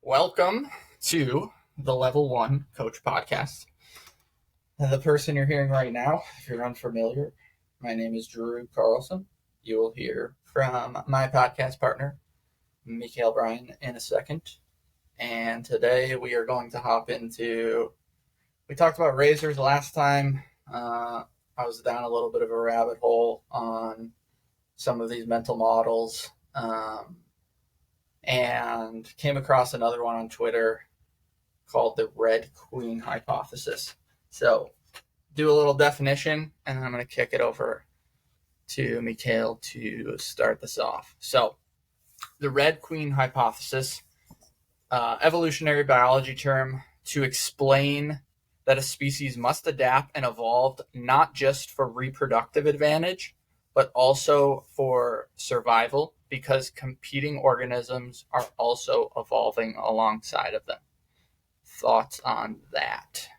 Welcome to the Level 1 Coach Podcast. The person you're hearing right now, if you're unfamiliar, my name is Drew Carlson. You will hear from my podcast partner, Mikhail Bryan, in a second. And today we are going to hop into, we talked about razors last time. I was down a little bit of a rabbit hole on some of these mental models. And came across another one on Twitter called the Red Queen Hypothesis. So do a little definition, and I'm going to kick it over to Mikhail to start this off. So the Red Queen Hypothesis, evolutionary biology term to explain that a species must adapt and evolve not just for reproductive advantage, but also for survival, because competing organisms are also evolving alongside of them. Thoughts on that?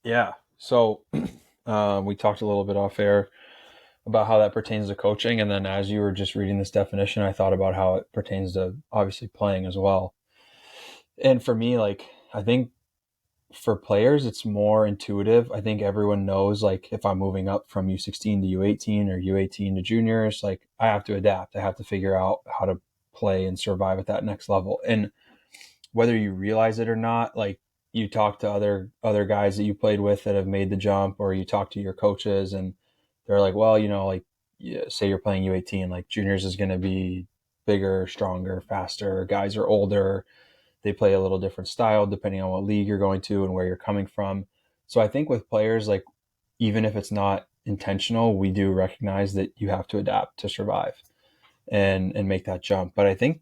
Yeah. So we talked a little bit off air about how that pertains to coaching. And then as you were just reading this definition, I thought about how it pertains to obviously playing as well. And for me, I think for players, it's more intuitive. I think everyone knows, if I'm moving up from U16 to U18 or U18 to juniors, I have to adapt. I have to figure out how to play and survive at that next level. And whether you realize it or not, you talk to other guys that you played with that have made the jump, or you talk to your coaches and they're like, well, say you're playing U18, juniors is going to be bigger, stronger, faster. Guys are older. They play a little different style depending on what league you're going to and where you're coming from. So I think with players, even if it's not intentional, we do recognize that you have to adapt to survive and make that jump. But I think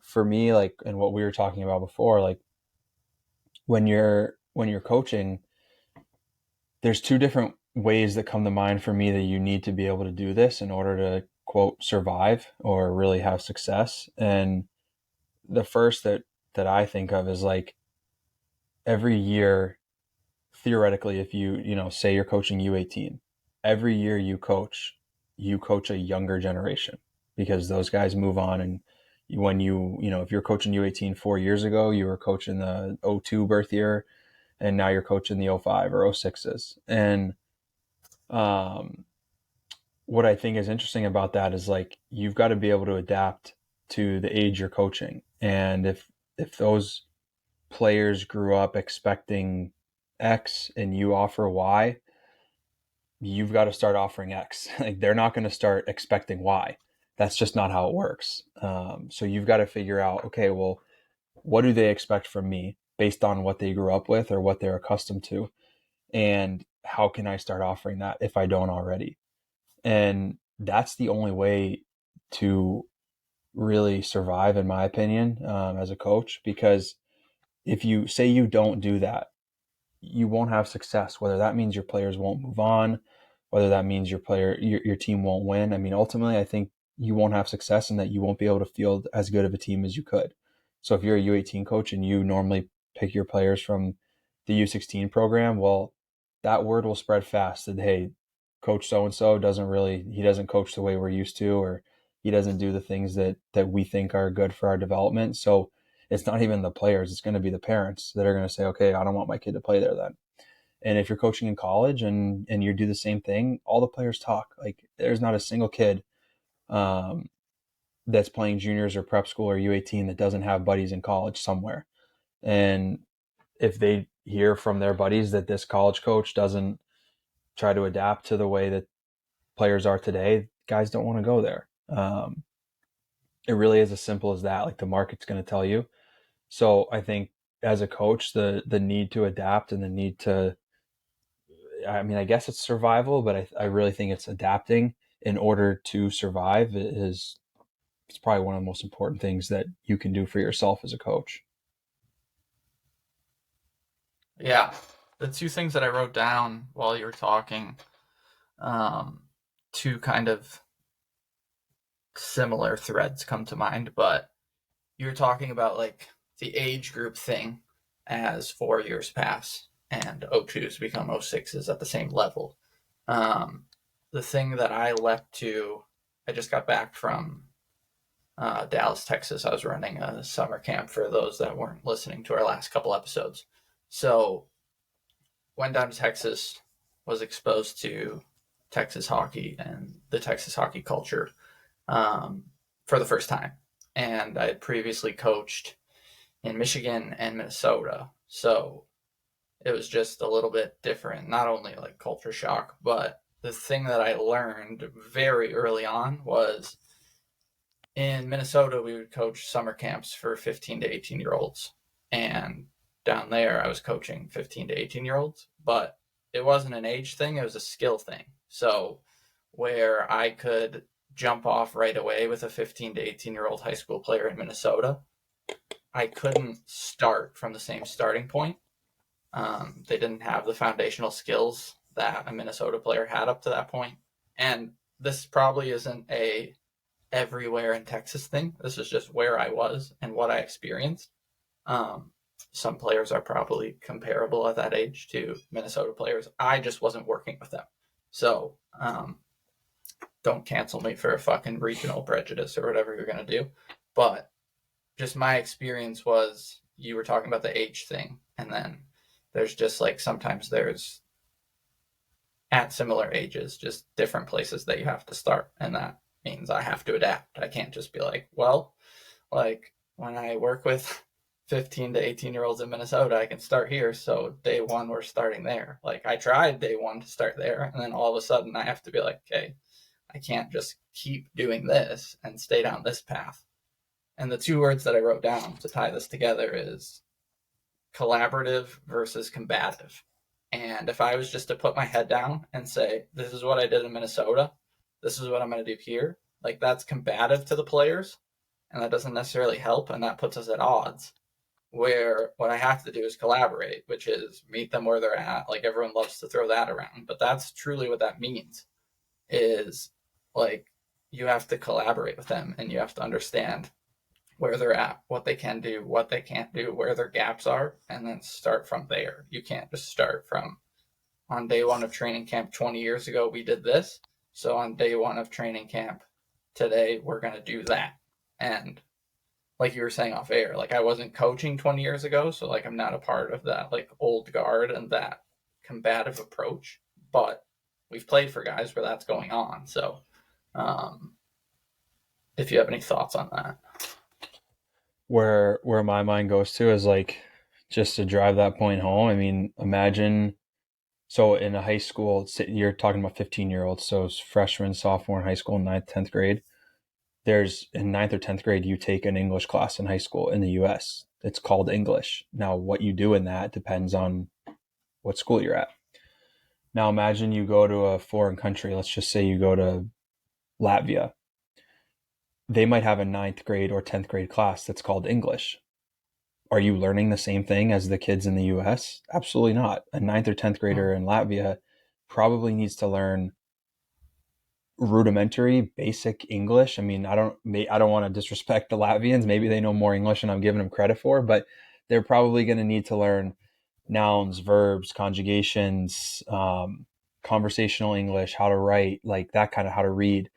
for me, and what we were talking about before, when you're coaching, there's two different ways that come to mind for me that you need to be able to do this in order to, quote, survive or really have success. And the first that I think of is every year, theoretically, if you say you're coaching U18, every year you coach a younger generation, because those guys move on. And when if you're coaching U18 4 years ago, you were coaching the 02 birth year, and now you're coaching the 05 or 06s. And what I think is interesting about that is you've got to be able to adapt to the age you're coaching. And if those players grew up expecting X and you offer Y, you've got to start offering X. They're not going to start expecting Y. That's just not how it works. So you've got to figure out, okay, well, what do they expect from me based on what they grew up with or what they're accustomed to? And how can I start offering that if I don't already? And that's the only way to really survive, in my opinion, as a coach, because if you say you don't do that, you won't have success, whether that means your players won't move on, whether that means your team won't win. I mean, ultimately, I think you won't have success and that you won't be able to field as good of a team as you could. So if you're a U18 coach and you normally pick your players from the U16 program, well, that word will spread fast that, hey, coach so-and-so doesn't coach the way we're used to, or he doesn't do the things that we think are good for our development. So it's not even the players, it's going to be the parents that are going to say, okay, I don't want my kid to play there then. And if you're coaching in college and you do the same thing, all the players talk. There's not a single kid that's playing juniors or prep school or U18 that doesn't have buddies in college somewhere. And if they hear from their buddies that this college coach doesn't try to adapt to the way that players are today, guys don't want to go there. It really is as simple as that. The market's going to tell you. So I think as a coach, the need to adapt and the need to, I guess it's survival, but I really think it's adapting in order to survive it's probably one of the most important things that you can do for yourself as a coach. Yeah, the two things that I wrote down while you were talking, two kind of similar threads come to mind, but you were talking about the age group thing as 4 years pass and O2s become O6s at the same level. The thing that I leapt to, I just got back from Dallas, Texas. I was running a summer camp for those that weren't listening to our last couple episodes. So went down to Texas, was exposed to Texas hockey and the Texas hockey culture for the first time. And I had previously coached in Michigan and Minnesota. So it was just a little bit different, not only like culture shock, but the thing that I learned very early on was in Minnesota, we would coach summer camps for 15 to 18-year-olds. And down there, I was coaching 15 to 18-year-olds, but it wasn't an age thing, it was a skill thing. So where I could jump off right away with a 15 to 18-year-old high school player in Minnesota, I couldn't start from the same starting point. They didn't have the foundational skills that a Minnesota player had up to that point. And this probably isn't a everywhere in Texas thing. This is just where I was and what I experienced. Some players are probably comparable at that age to Minnesota players. I just wasn't working with them. So don't cancel me for a fucking regional prejudice or whatever you're going to do. But just my experience was you were talking about the age thing. And then there's just like sometimes there's at similar ages, just different places that you have to start. And that means I have to adapt. I can't just be like, well, like when I work with 15 to 18-year-olds in Minnesota, I can start here. So day one, we're starting there. Like I tried day one to start there. And then all of a sudden I have to be like, okay, I can't just keep doing this and stay down this path. And the two words that I wrote down to tie this together is collaborative versus combative. And if I was just to put my head down and say, this is what I did in Minnesota, this is what I'm going to do here, like that's combative to the players, and that doesn't necessarily help, and that puts us at odds. Where what I have to do is collaborate, which is meet them where they're at. Like everyone loves to throw that around, but that's truly what that means is like you have to collaborate with them and you have to understand where they're at, what they can do, what they can't do, where their gaps are, and then start from there. You can't just start from on day one of training camp 20 years ago, we did this. So on day one of training camp today, we're going to do that. And like you were saying off air, like I wasn't coaching 20 years ago. So like I'm not a part of that like old guard and that combative approach, but we've played for guys where that's going on. So if you have any thoughts on that. Where my mind goes to is like just to drive that point home. I mean, imagine so in a high school, you're talking about 15-year-olds, so it's freshman, sophomore in high school, 9th, 10th grade. There's in 9th or 10th grade, you take an English class in high school in the US. It's called English. Now, what you do in that depends on what school you're at. Now, imagine you go to a foreign country. Let's just say you go to Latvia. They might have a 9th grade or 10th grade class that's called English. Are you learning the same thing as the kids in the US? Absolutely not. A 9th or 10th grader in Latvia probably needs to learn rudimentary, basic English. I mean, I don't want to disrespect the Latvians. Maybe they know more English than I'm giving them credit for, but they're probably going to need to learn nouns, verbs, conjugations, conversational English, how to write, like that kind of how to read.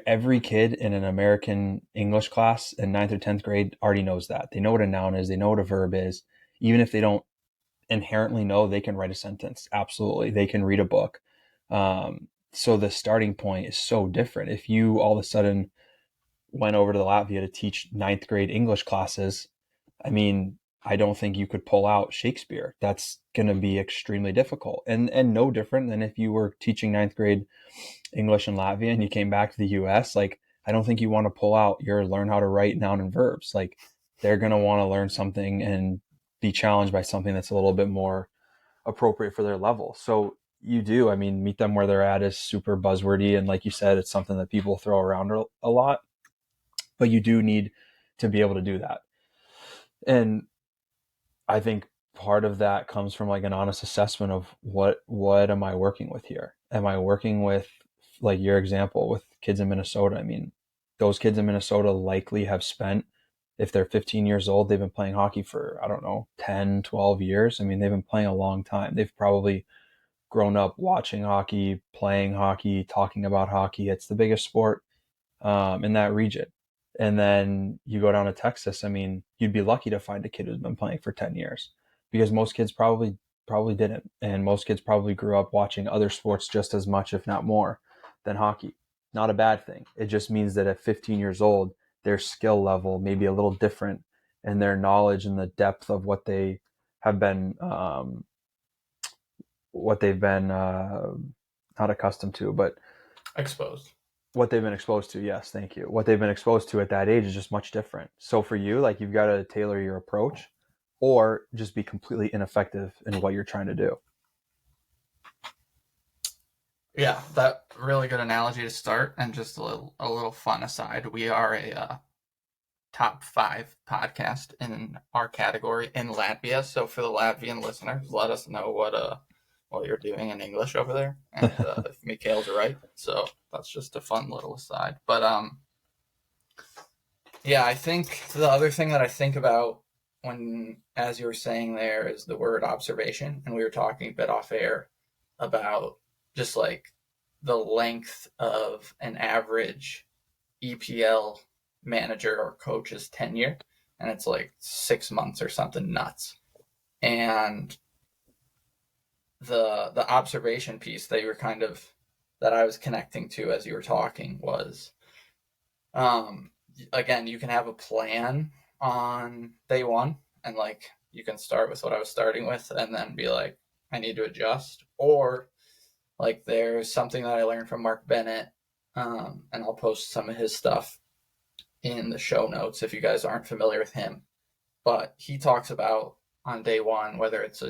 Every kid in an American English class in 9th or 10th grade already knows that. They know what a noun is. They know what a verb is. Even if they don't inherently know, they can write a sentence. Absolutely. They can read a book. So the starting point is so different. If you all of a sudden went over to Latvia to teach 9th grade English classes, I mean, I don't think you could pull out Shakespeare. That's going to be extremely difficult and no different than if you were teaching 9th grade English in Latvia and you came back to the US. Like, I don't think you want to pull out your learn how to write noun and verbs. Like, they're going to want to learn something and be challenged by something that's a little bit more appropriate for their level. So you do, I mean, meet them where they're at is super buzzwordy. And like you said, it's something that people throw around a lot, but you do need to be able to do that. And I think part of that comes from like an honest assessment of what am I working with here? Am I working with, like your example with kids in Minnesota? I mean, those kids in Minnesota likely have spent, if they're 15 years old, they've been playing hockey for, I don't know, 10, 12 years. I mean, they've been playing a long time. They've probably grown up watching hockey, playing hockey, talking about hockey. It's the biggest sport in that region. And then you go down to Texas. I mean, you'd be lucky to find a kid who's been playing for 10 years because most kids probably didn't. And most kids probably grew up watching other sports just as much, if not more, than hockey. Not a bad thing. It just means that at 15 years old, their skill level may be a little different, and their knowledge and the depth of what they have been, what they've been not accustomed to, but Exposed. what they've been exposed to. Yes, thank you. What they've been exposed to at that age is just much different. So for you, like, you've got to tailor your approach or just be completely ineffective in what you're trying to do. Yeah, that really good analogy to start. And just a little fun aside, we are a top 5 podcast in our category in Latvia. So for the Latvian listeners, let us know what you're doing in English over there, and if Mikhail's right. So that's just a fun little aside. But yeah, I think the other thing that I think about when, as you were saying there, is the word observation, and we were talking a bit off air about just like the length of an average EPL manager or coach's tenure, and it's like 6 months or something nuts. And the observation piece that you were that I was connecting to as you were talking was, again, you can have a plan on day one, and like you can start with what I was starting with and then be like, I need to adjust. Or like there's something that I learned from Mark Bennett, and I'll post some of his stuff in the show notes if you guys aren't familiar with him. But he talks about on day one, whether it's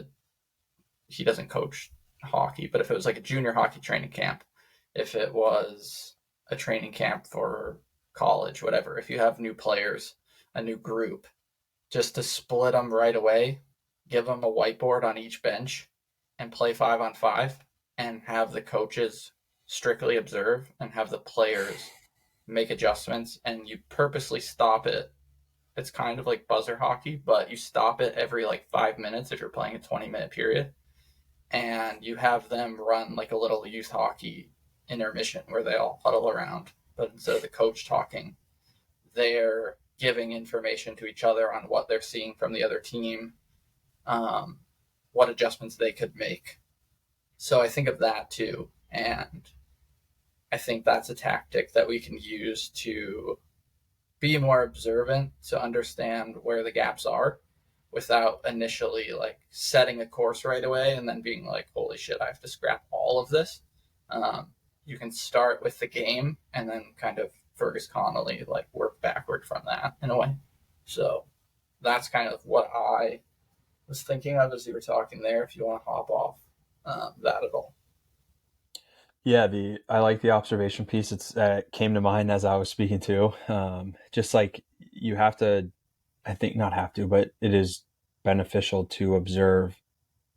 he doesn't coach hockey, but if it was like a junior hockey training camp, if it was a training camp for college, whatever, if you have new players, a new group, just to split them right away, give them a whiteboard on each bench and play 5-on-5, and have the coaches strictly observe and have the players make adjustments, and you purposely stop it. It's kind of like buzzer hockey, but you stop it every like 5 minutes if you're playing a 20-minute period, and you have them run like a little youth hockey intermission where they all huddle around, but instead of the coach talking, they're giving information to each other on what they're seeing from the other team, what adjustments they could make. So I think of that too, and I think that's a tactic that we can use to be more observant, to understand where the gaps are without initially like setting a course right away and then being like, holy shit, I have to scrap all of this. You can start with the game and then kind of Fergus Connolly, like work backward from that in a way. So that's kind of what I was thinking of as you were talking there, if you want to hop off that at all. Yeah, I like the observation piece. It came to mind as I was speaking to. Just like you have to, I think not have to, but it is beneficial to observe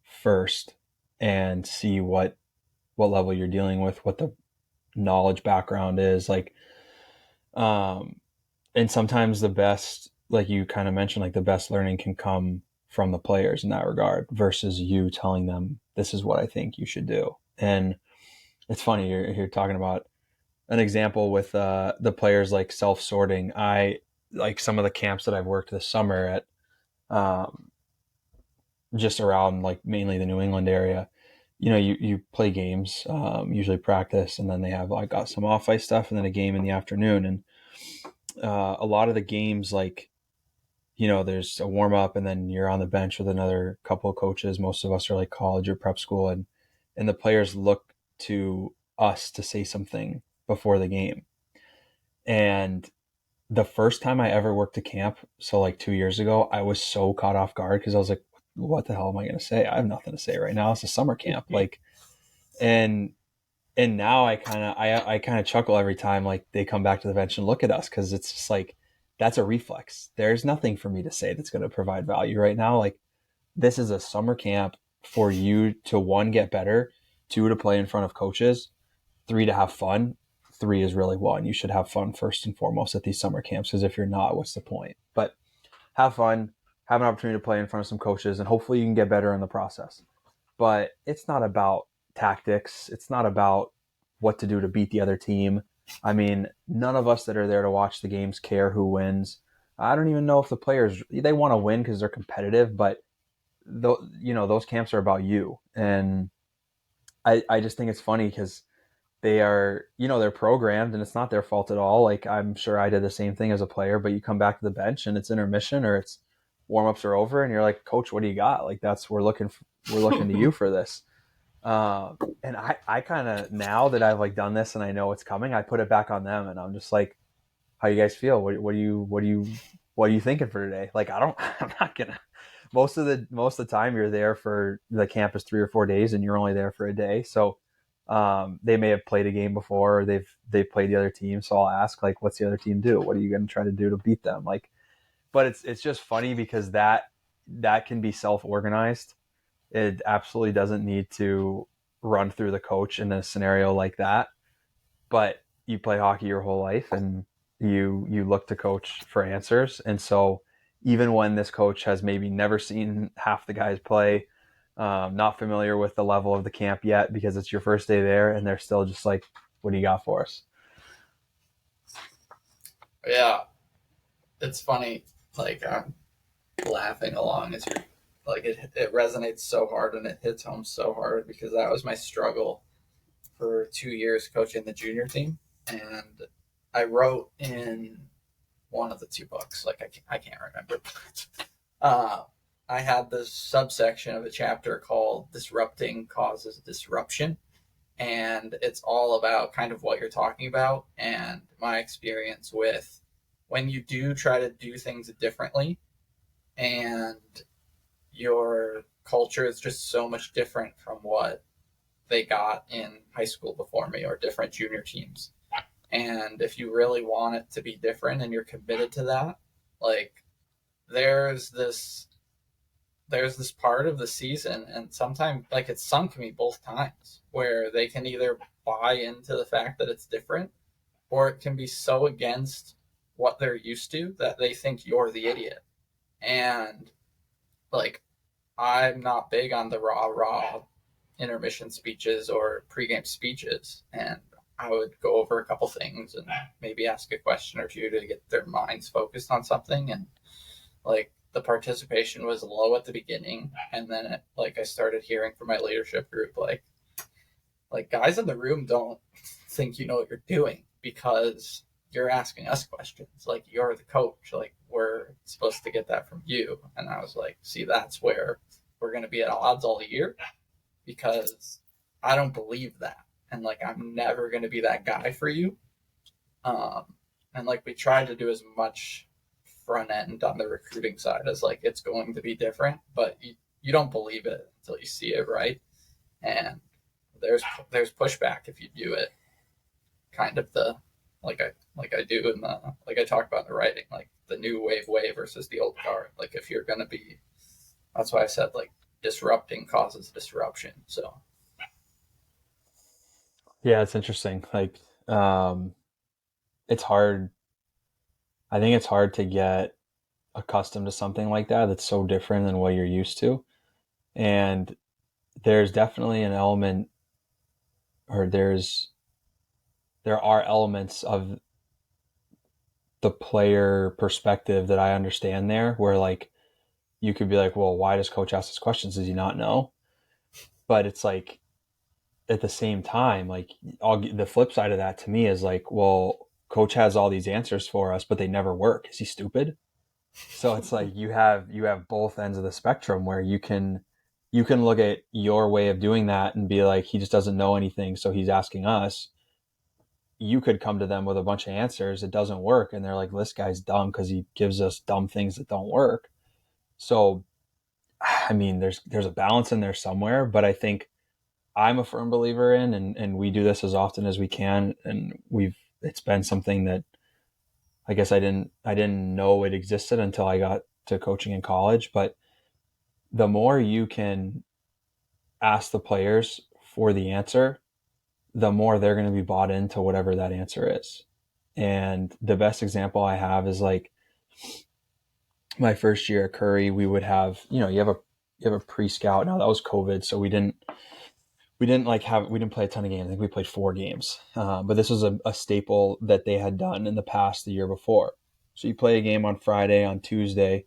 first and see what level you're dealing with, what the knowledge background is like. And sometimes the best, like you kind of mentioned, like the best learning can come from the players in that regard versus you telling them, this is what I think you should do. And it's funny, you're talking about an example with the players like self-sorting. I like some of the camps that I've worked this summer at, just around like mainly the New England area. You know, you play games, usually practice, and then they have like got some off ice stuff, and then a game in the afternoon. And a lot of the games, like, you know, there's a warm up, and then you're on the bench with another couple of coaches. Most of us are like college or prep school, and the players look to us to say something before the game. And the first time I ever worked a camp, so like 2 years ago, I was so caught off guard because I was like, what the hell am I going to say? I have nothing to say right now. It's a summer camp. Like, and now I kind of chuckle every time like they come back to the bench and look at us, because it's just like, that's a reflex. There's nothing for me to say that's going to provide value right now. Like, this is a summer camp for you to, 1, get better, 2, to play in front of coaches, 3, to have fun. 3 is really 1. You should have fun first and foremost at these summer camps, because if you're not, what's the point? But have fun, have an opportunity to play in front of some coaches, and hopefully you can get better in the process. But it's not about tactics. It's not about what to do to beat the other team. I mean, none of us that are there to watch the games care who wins. I don't even know if the players, they want to win because they're competitive, but those camps are about you. And I just think it's funny because they are, they're programmed and it's not their fault at all. Like, I'm sure I did the same thing as a player, but you come back to the bench and it's intermission or it's warm-ups are over and you're like, coach, what do you got? Like, we're looking to you for this. And I kind of, now that I've like done this and I know it's coming, I put it back on them and I'm just like, how you guys feel? What are you thinking for today? Like, I'm not gonna, most of the time you're there for the camp is 3 or 4 days and you're only there for a day. So, they may have played a game before or they've played the other team. So I'll ask like, what's the other team do? What are you going to try to do to beat them? Like, but it's just funny because that can be self-organized. It absolutely doesn't need to run through the coach in a scenario like that. But you play hockey your whole life and you look to coach for answers. And so even when this coach has maybe never seen half the guys play, not familiar with the level of the camp yet because it's your first day there, and they're still just like, what do you got for us? Yeah, it's funny. Like, I'm laughing along as you're like, it resonates so hard and it hits home so hard because that was my struggle for 2 years coaching the junior team. And I wrote in one of the two books, like I can't remember. uh, I had this subsection of a chapter called Disrupting Causes Disruption. And it's all about kind of what you're talking about and my experience with when you do try to do things differently and your culture is just so much different from what they got in high school before me or different junior teams. And if you really want it to be different and you're committed to that, like there's this there's this part of the season and sometimes like it's sunk me both times where they can either buy into the fact that it's different or it can be so against what they're used to that they think you're the idiot. And like I'm not big on the raw intermission speeches or pregame speeches, and I would go over a couple things and maybe ask a question or two to get their minds focused on something. And like the participation was low at the beginning, and then like I started hearing from my leadership group, like guys in the room don't think you know what you're doing because you're asking us questions. Like you're the coach. Like we're supposed to get that from you. And I was like, see, that's where we're going to be at odds all year because I don't believe that. And like, I'm never going to be that guy for you. Um, and like, we try to do as much front end on the recruiting side as like, it's going to be different, but you don't believe it until you see it, right? And there's pushback if you do it kind of the like I do in the like I talk about in the writing, like the new wave way versus the old guard. Like if you're gonna be, that's why I said like disrupting causes disruption. So Yeah, it's interesting. Like, um, it's hard. I think it's hard to get accustomed to something like that that's so different than what you're used to. And there's definitely an element, or there are elements of the player perspective that I understand there, where like you could be like, well, why does coach ask these questions? Does he not know? But it's like at the same time, like the flip side of that to me is like, well, coach has all these answers for us, but they never work. Is he stupid? So it's like you have both ends of the spectrum where you can look at your way of doing that and be like, he just doesn't know anything, so he's asking us. You could come to them with a bunch of answers. It doesn't work, and they're like, this guy's dumb because he gives us dumb things that don't work. So, I mean, there's a balance in there somewhere, but I think I'm a firm believer in, and we do this as often as we can, and it's been something that I guess I didn't know it existed until I got to coaching in college. But the more you can ask the players for the answer, the more they're going to be bought into whatever that answer is. And the best example I have is like my first year at Curry, we would have, you have a pre-scout. Now that was COVID, so we didn't play a ton of games. I think we played 4 games. But this was a staple that they had done in the past the year before. So you play a game on Friday, on Tuesday,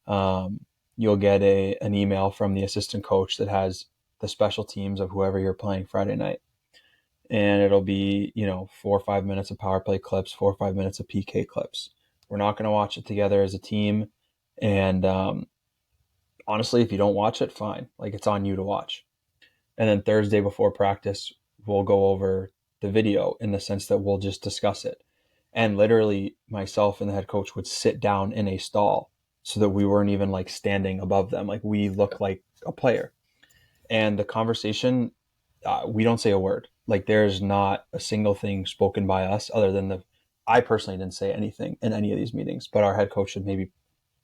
you'll get an email from the assistant coach that has the special teams of whoever you're playing Friday night. And it'll be, 4 or 5 minutes of power play clips, 4 or 5 minutes of PK clips. We're not going to watch it together as a team. And honestly, if you don't watch it, fine. Like, it's on you to watch. And then Thursday before practice, we'll go over the video in the sense that we'll just discuss it. And literally, myself and the head coach would sit down in a stall so that we weren't even like standing above them. Like, we look like a player. And the conversation, we don't say a word. Like, there's not a single thing spoken by us other than I personally didn't say anything in any of these meetings, but our head coach should maybe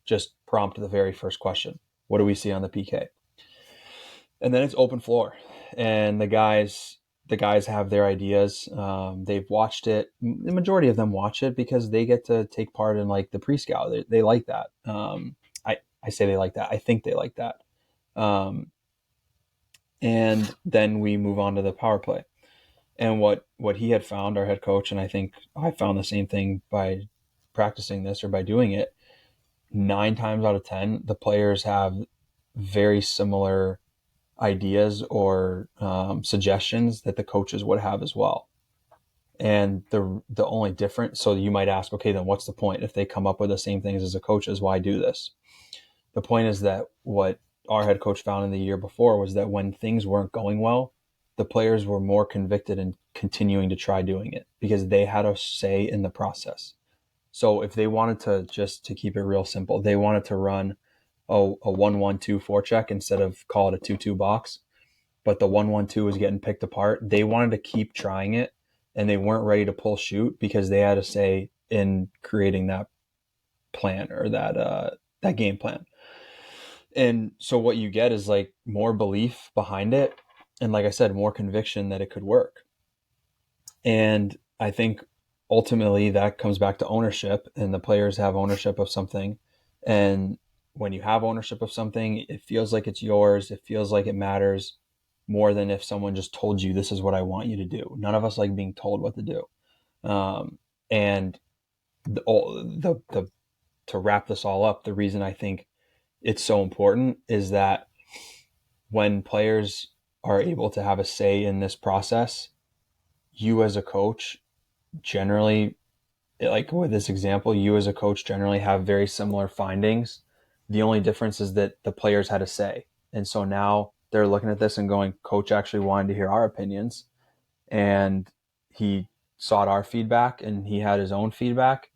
just prompt the very first question. What do we see on the PK? And then it's open floor, and the guys have their ideas. They've watched it. The majority of them watch it because they get to take part in like the pre-scout. They like that. I say they like that. I think they like that. And then we move on to the power play. And what he had found, our head coach, and I think I found the same thing by practicing this or by doing it, 9 times out of 10, the players have very similar ideas or suggestions that the coaches would have as well. And the only difference, so you might ask, okay, then what's the point if they come up with the same things as the coaches? Why do this? The point is that what our head coach found in the year before was that when things weren't going well, the players were more convicted in continuing to try doing it because they had a say in the process. So if they wanted to, just to keep it real simple, they wanted to run a 1-1-2 forecheck instead of call it a 2-2 box, but the 1-1-2 was getting picked apart. They wanted to keep trying it, and they weren't ready to pull shoot because they had a say in creating that plan or that game plan. And so what you get is like more belief behind it, and like I said, more conviction that it could work. And I think ultimately that comes back to ownership, and the players have ownership of something. And when you have ownership of something, it feels like it's yours. It feels like it matters more than if someone just told you, this is what I want you to do. None of us like being told what to do. And to wrap this all up, the reason I think it's so important is that when players are able to have a say in this process, you as a coach generally, like with this example, you as a coach generally have very similar findings. The only difference is that the players had a say. And so now they're looking at this and going, coach actually wanted to hear our opinions, and he sought our feedback and he had his own feedback.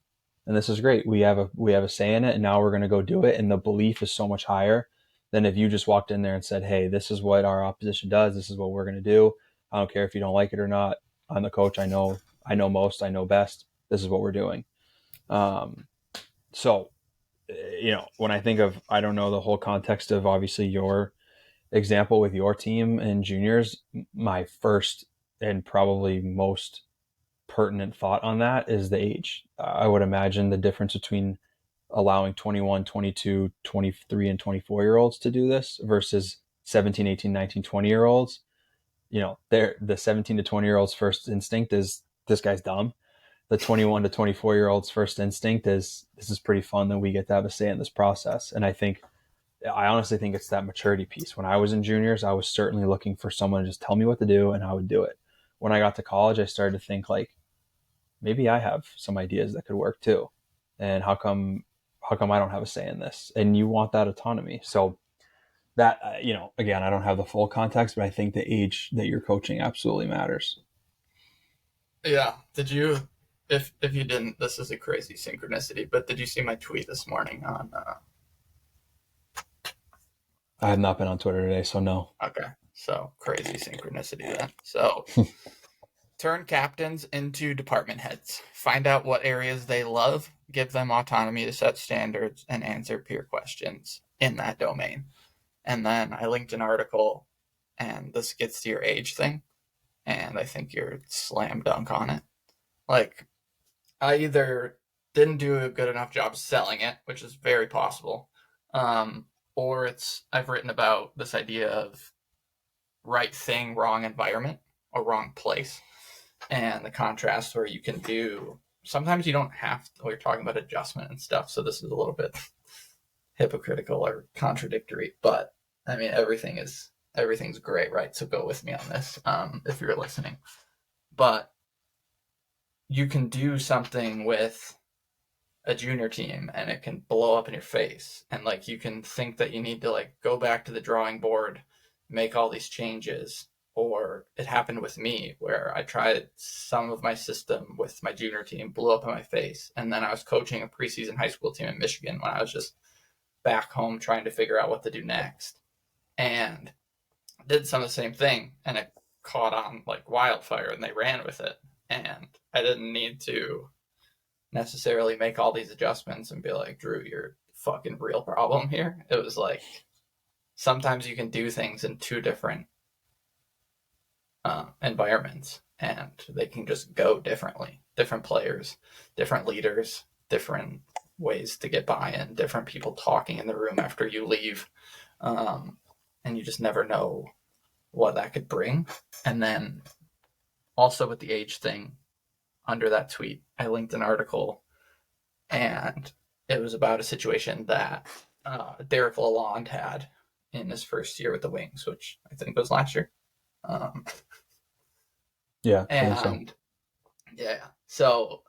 And this is great. We have a say in it, and now we're going to go do it. And the belief is so much higher than if you just walked in there and said, hey, this is what our opposition does. This is what we're going to do. I don't care if you don't like it or not. I'm the coach. I know most, I know best. This is what we're doing. So, when I think of, I don't know the whole context of obviously your example with your team and juniors, my first and probably most pertinent thought on that is the age. I would imagine the difference between allowing 21, 22, 23, and 24-year-olds to do this versus 17, 18, 19, 20-year-olds. The 17 to 20-year-olds first instinct is, this guy's dumb. The 21 to 24-year-olds first instinct is, this is pretty fun that we get to have a say in this process. And I honestly think it's that maturity piece. When I was in juniors, I was certainly looking for someone to just tell me what to do, and I would do it. When I got to college, I started to think like, maybe I have some ideas that could work too. And how come I don't have a say in this? And you want that autonomy. So that, again, I don't have the full context, but I think the age that you're coaching absolutely matters. Yeah. Did you, if you didn't, this is a crazy synchronicity, but did you see my tweet this morning on, I have not been on Twitter today, so no. Okay. So crazy synchronicity then. So turn captains into department heads. Find out what areas they love, give them autonomy to set standards, and answer peer questions in that domain. And then I linked an article, and this gets to your age thing, and I think you're slam dunk on it. Like, I either didn't do a good enough job selling it, which is very possible, or I've written about this idea of right thing, wrong environment, or wrong place. And the contrast where you can do, sometimes you don't have to, we're talking about adjustment and stuff, so this is a little bit hypocritical or contradictory, but I mean, everything's great, right? So go with me on this, if you're listening. But you can do something with a junior team and it can blow up in your face, and like you can think that you need to like go back to the drawing board, make all these changes. Or it happened with me where I tried some of my system with my junior team, blew up in my face, and then I was coaching a preseason high school team in Michigan when I was just back home trying to figure out what to do next, and did some of the same thing, and it caught on like wildfire and they ran with it, and I didn't need to necessarily make all these adjustments and be like, Drew, you're fucking real problem here. It was like sometimes you can do things in two different environments and they can just go differently. Different players, different leaders, different ways to get buy-in, different people talking in the room after you leave, and you just never know what that could bring. And then also with the age thing, under that tweet, I linked an article, and it was about a situation that Derek Lalonde had in his first year with the Wings, which I think was last year. Yeah, I think And so. yeah, so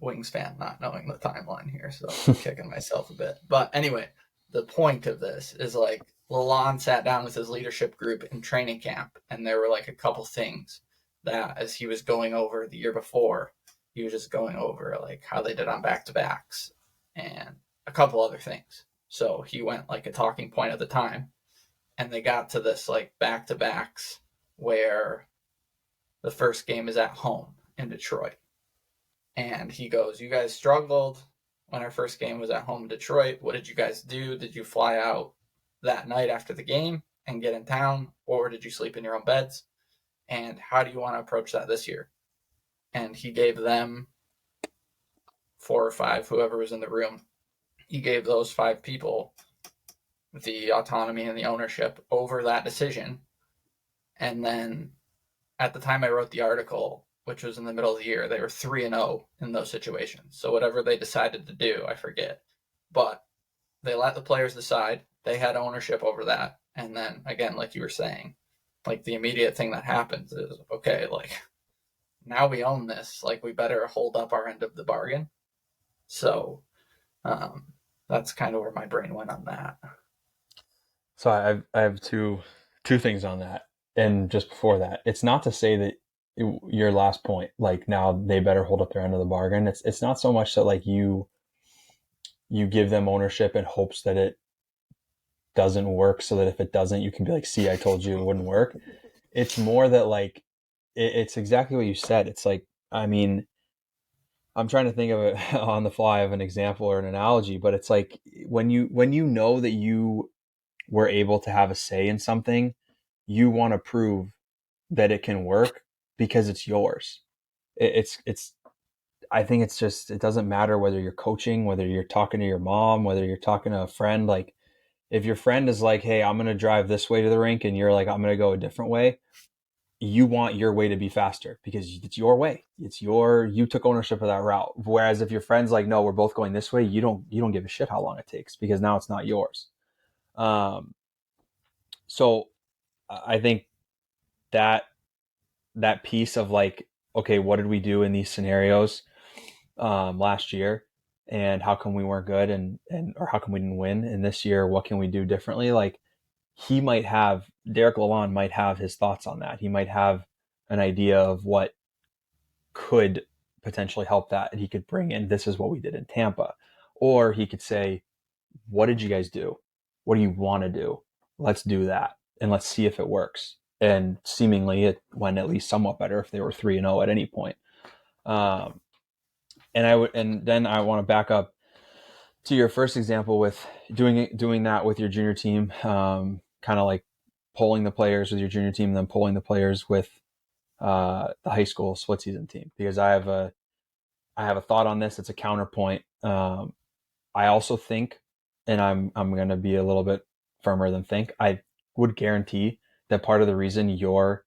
Wings fan not knowing the timeline here, so I'm kicking myself a bit. But anyway, the point of this is like Lalonde sat down with his leadership group in training camp, and there were like a couple things that as he was going over the year before, he was just going over like how they did on back-to-backs and a couple other things. So he went like a talking point at the time, and they got to this like back-to-backs where the first game is at home in Detroit. And he goes, you guys struggled when our first game was at home in Detroit. What did you guys do? Did you fly out that night after the game and get in town, or did you sleep in your own beds? And how do you want to approach that this year? And he gave them 4 or 5, whoever was in the room, he gave those 5 people the autonomy and the ownership over that decision. And then at the time I wrote the article, which was in the middle of the year, they were 3-0 in those situations. So whatever they decided to do, I forget. But they let the players decide. They had ownership over that. And then again, like you were saying, like the immediate thing that happens is, okay, like now we own this. Like we better hold up our end of the bargain. So that's kind of where my brain went on that. So I have two things on that. And just before that, it's not to say that your last point, like now they better hold up their end of the bargain. It's not so much that like you give them ownership in hopes that it doesn't work, so that if it doesn't, you can be like, see, I told you it wouldn't work. It's more that like it's exactly what you said. It's like, I mean, I'm trying to think of it on the fly of an example or an analogy, but it's like when you know that you were able to have a say in something, you want to prove that it can work because it's yours. It's I think it's just, it doesn't matter whether you're coaching, whether you're talking to your mom, whether you're talking to a friend. Like if your friend is like, hey, I'm going to drive this way to the rink, and you're like, I'm going to go a different way, you want your way to be faster because it's your way. You took ownership of that route. Whereas if your friend's like, no, we're both going this way, you don't give a shit how long it takes because now it's not yours. So I think that piece of like, okay, what did we do in these scenarios last year, and how come we weren't good, and or how come we didn't win? And this year, what can we do differently? Like Derek Lalonde might have his thoughts on that. He might have an idea of what could potentially help that, and he could bring in, this is what we did in Tampa. Or he could say, what did you guys do? What do you want to do? Let's do that, and let's see if it works. And seemingly it went at least somewhat better if they were 3-0 at any point. And then I want to back up to your first example with doing that with your junior team, kind of like polling the players with your junior team and then polling the players with the high school split season team, because I have a thought on this. It's a counterpoint. I also think, and I'm going to be a little bit firmer than think, I would guarantee that part of the reason your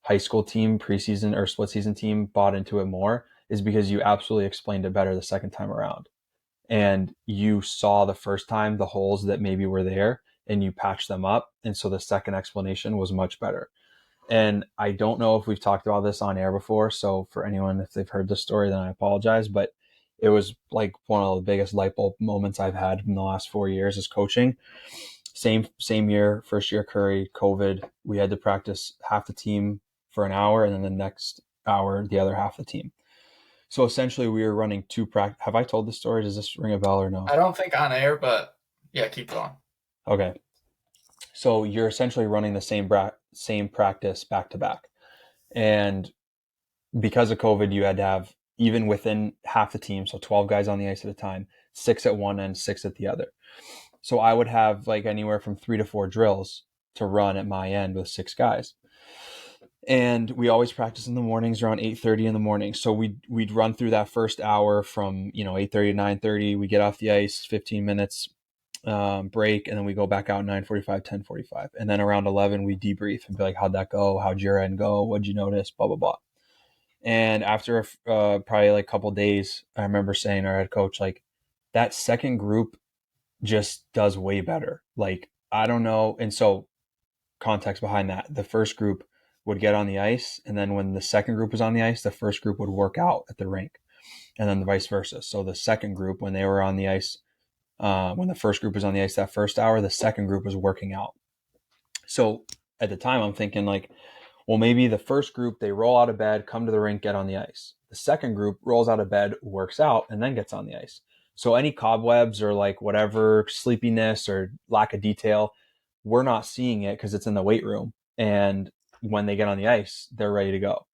high school team, preseason or split season team bought into it more is because you absolutely explained it better the second time around. And you saw the first time the holes that maybe were there and you patched them up. And so the second explanation was much better. And I don't know if we've talked about this on air before. So for anyone, if they've heard this story, then I apologize. But it was like one of the biggest light bulb moments I've had in the last 4 years as coaching. Same year, first year Curry, COVID, we had to practice half the team for an hour and then the next hour, the other half of the team. So essentially we were running two practice. Have I told this story? Does this ring a bell or no? I don't think on air, but yeah, keep going. Okay. So you're essentially running the same practice back to back. And because of COVID, you had to have, even within half the team, so 12 guys on the ice at a time, 6 at one end, 6 at the other. So I would have like anywhere from 3 to 4 drills to run at my end with 6 guys. And we always practice in the mornings around 8:30 in the morning. So we'd run through that first hour from 8:30 to 9:30. We get off the ice, 15 minutes break, and then we go back out 9:45, 10:45, and then around 11 we debrief and be like, how'd that go? How'd your end go? What'd you notice? Blah blah blah. And after probably like a couple days, I remember saying to our head coach, like, that second group just does way better. Like, I don't know. And so context behind that, the first group would get on the ice, and then when the second group was on the ice, the first group would work out at the rink, and then the vice versa. So the second group, when they were on the ice, when the first group was on the ice that first hour, the second group was working out. So at the time, I'm thinking like, well, maybe the first group, they roll out of bed, come to the rink, get on the ice. The second group rolls out of bed, works out, and then gets on the ice. So any cobwebs or like whatever sleepiness or lack of detail, we're not seeing it because it's in the weight room. And when they get on the ice, they're ready to go.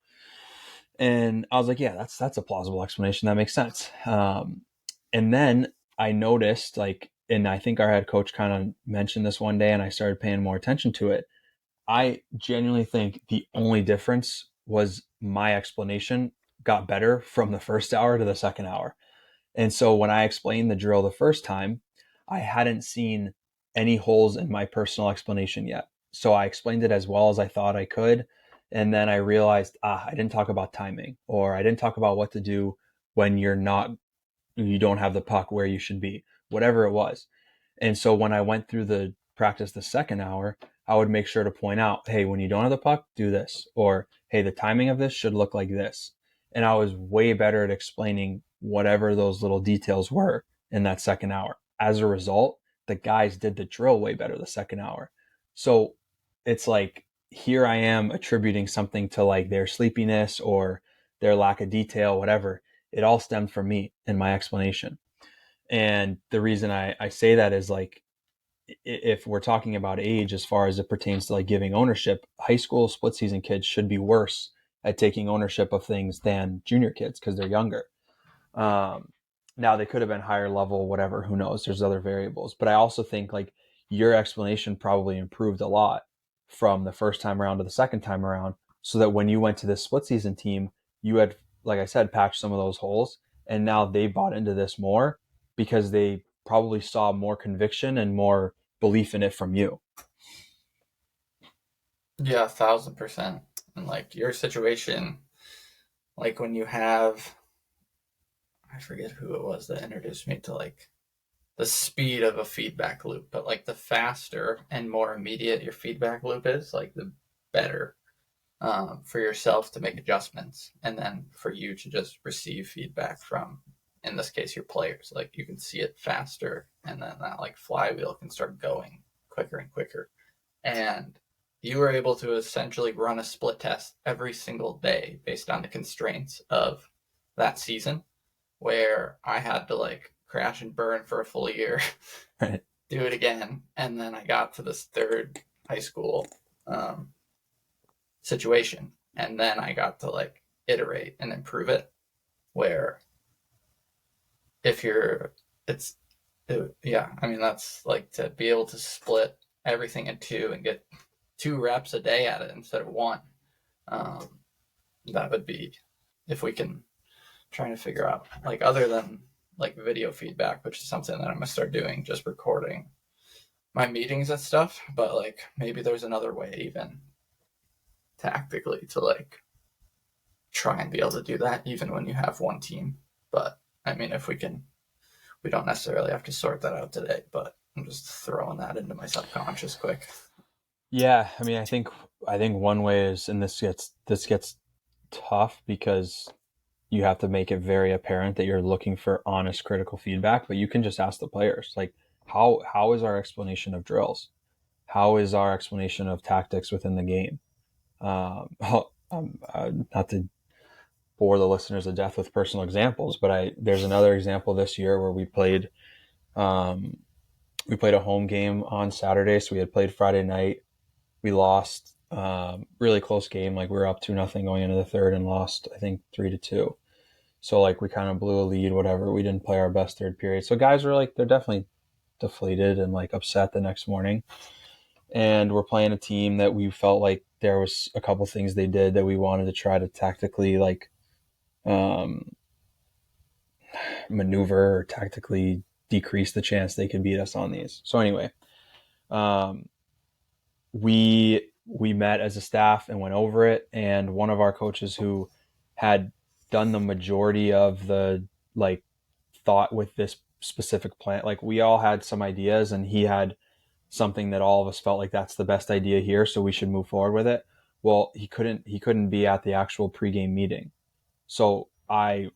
And I was like, yeah, that's a plausible explanation. That makes sense. And then I noticed, like, and I think our head coach kind of mentioned this one day, and I started paying more attention to it. I genuinely think the only difference was my explanation got better from the first hour to the second hour. And so when I explained the drill the first time, I hadn't seen any holes in my personal explanation yet. So I explained it as well as I thought I could. And then I realized, I didn't talk about timing, or I didn't talk about what to do when you don't have the puck where you should be, whatever it was. And so when I went through the practice the second hour, I would make sure to point out, hey, when you don't have the puck, do this. Or, hey, the timing of this should look like this. And I was way better at explaining whatever those little details were in that second hour. As a result, the guys did the drill way better the second hour. So it's like, here I am attributing something to like their sleepiness or their lack of detail, whatever. It all stemmed from me and my explanation. And the reason I say that is like, if we're talking about age as far as it pertains to like giving ownership, high school split season kids should be worse at taking ownership of things than junior kids because they're younger. Now they could have been higher level, whatever, who knows? There's other variables. But I also think like your explanation probably improved a lot from the first time around to the second time around, so that when you went to this split season team, you had, like I said, patched some of those holes, and now they bought into this more because they probably saw more conviction and more belief in it from you. Yeah, 1,000%. And like your situation, like when you have, I forget who it was that introduced me to like the speed of a feedback loop, but like the faster and more immediate your feedback loop is, like the better for yourself to make adjustments, and then for you to just receive feedback from, in this case, your players. Like you can see it faster, and then that like flywheel can start going quicker and quicker. And you were able to essentially run a split test every single day based on the constraints of that season, where I had to like crash and burn for a full year, Right. do it again, and then I got to this third high school situation, and then I got to like iterate and improve it. Where if you're, yeah, I mean that's like to be able to split everything in two and get 2 reps a day at it instead of 1. That would be, if we can, trying to figure out like other than like video feedback, which is something that I'm gonna start doing, just recording my meetings and stuff, but like maybe there's another way even tactically to like try and be able to do that even when you have one team. But I mean, if we don't necessarily have to sort that out today, but I'm just throwing that into my subconscious quick. Yeah, I mean, I think one way is, and this gets tough because you have to make it very apparent that you're looking for honest, critical feedback. But you can just ask the players, like, how is our explanation of drills? How is our explanation of tactics within the game? Not to bore the listeners to death with personal examples, but there's another example this year where um, we played a home game on Saturday, so we had played Friday night. We lost, really close game. Like, we were up 2-0 going into the third and lost, I think, 3-2. So like we kind of blew a lead, whatever. We didn't play our best third period. So guys were like, they're definitely deflated and like upset the next morning. And we're playing a team that we felt like there was a couple things they did that we wanted to try to tactically like um, maneuver or tactically decrease the chance they could beat us on these. So anyway, um, we met as a staff and went over it. And one of our coaches who had done the majority of the like thought with this specific plan, like we all had some ideas, and he had something that all of us felt like that's the best idea here, so we should move forward with it. Well, he couldn't be at the actual pregame meeting, so I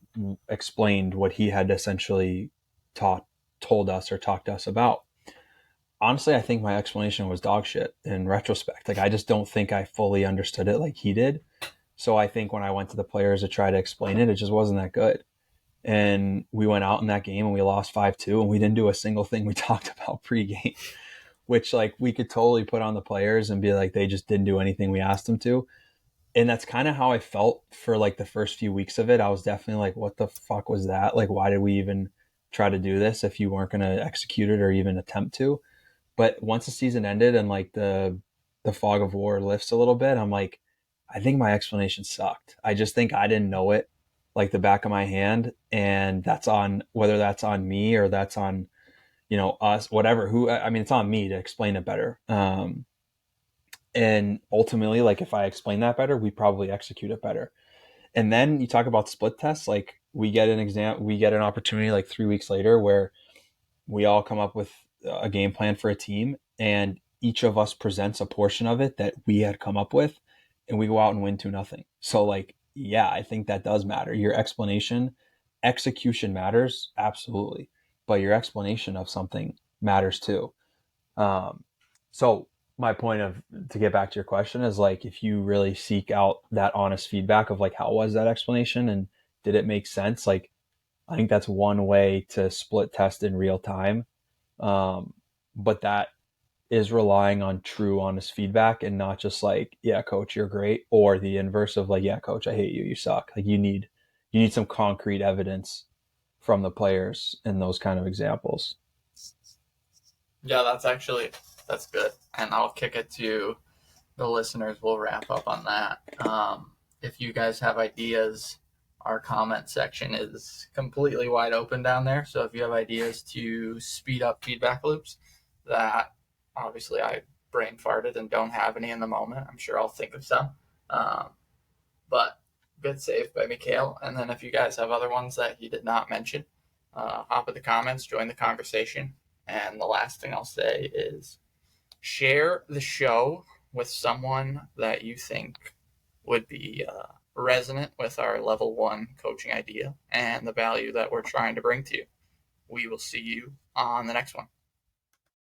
explained what he had essentially told us or talked to us about. Honestly, I think my explanation was dog shit in retrospect. Like, I just don't think I fully understood it like he did. So I think when I went to the players to try to explain it, it just wasn't that good. And we went out in that game and we lost 5-2, and we didn't do a single thing we talked about pregame, which like we could totally put on the players and be like, they just didn't do anything we asked them to. And that's kind of how I felt for like the first few weeks of it. I was definitely like, what the fuck was that? Like, why did we even try to do this if you weren't going to execute it or even attempt to? But once the season ended and like the fog of war lifts a little bit, I'm like, I think my explanation sucked. I just think I didn't know it like the back of my hand, and that's on whether that's on me or that's on us, whatever. Who I mean, it's on me to explain it better. And ultimately, like if I explain that better, we probably execute it better. And then you talk about split tests, like we get an opportunity like 3 weeks later where we all come up with a game plan for a team, and each of us presents a portion of it that we had come up with, and we go out and win 2-0. So like, yeah, I think that does matter. Your execution matters, absolutely, but your explanation of something matters too. So my point to get back to your question is like, if you really seek out that honest feedback of like, how was that explanation and did it make sense? Like, I think that's one way to split test in real time. But that is relying on true, honest feedback and not just like, yeah, coach, you're great, or the inverse of like, yeah, coach, I hate you, you suck. Like you need some concrete evidence from the players in those kind of examples. Yeah, that's good. And I'll kick it to the listeners. We'll wrap up on that. If you guys have ideas, our comment section is completely wide open down there. So if you have ideas to speed up feedback loops that obviously I brain farted and don't have any in the moment, I'm sure I'll think of some. But good save by Mikhail. And then if you guys have other ones that he did not mention, hop in the comments, join the conversation. And the last thing I'll say is share the show with someone that you think would be resonant with our level 1 coaching idea and the value that we're trying to bring to you. We will see you on the next one.